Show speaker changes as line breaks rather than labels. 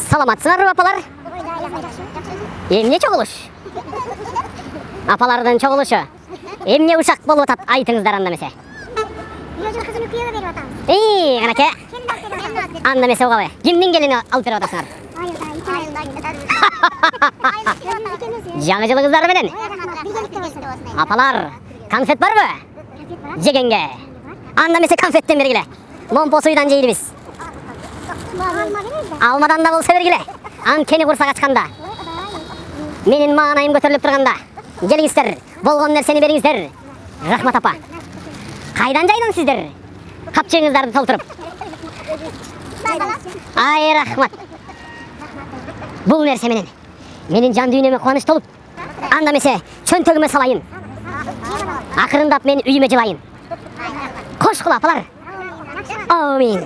Саламатсыңарбы апалар? Эмне чогулуш? Апалардын чогулушу. Эмне ушак болуп атат, айтыңыздар анда эмесе.
Кызын күйөөгө берип атабыз.
Канаке. Анда эмесе угабы? Кимдин келини алып берип атасыңар? Жаңы жылы кыздар менен. Апалар, конфет барбы? Жегенге. Анда эмесе конфеттен бергиле. Момпо суйдан жейбиз. Алмадан да болсо бергиле. Анткени курсак ачканда. Менин маанайым көтөрүлүп турганда. Келиңиздер, болгон нерсени бериңиздер. Рахмат апа. Кайдан жайдыңсыздар? Капчыгыңыздарды толтуруп. Ай, рахмат. Бул нерсе менин жан дүйнөмө кубаныч толуп, анда эмесе чөнтөгүмө салайын. Акырындап мен үйүмө жылайын. Кош кул апалар. Амин.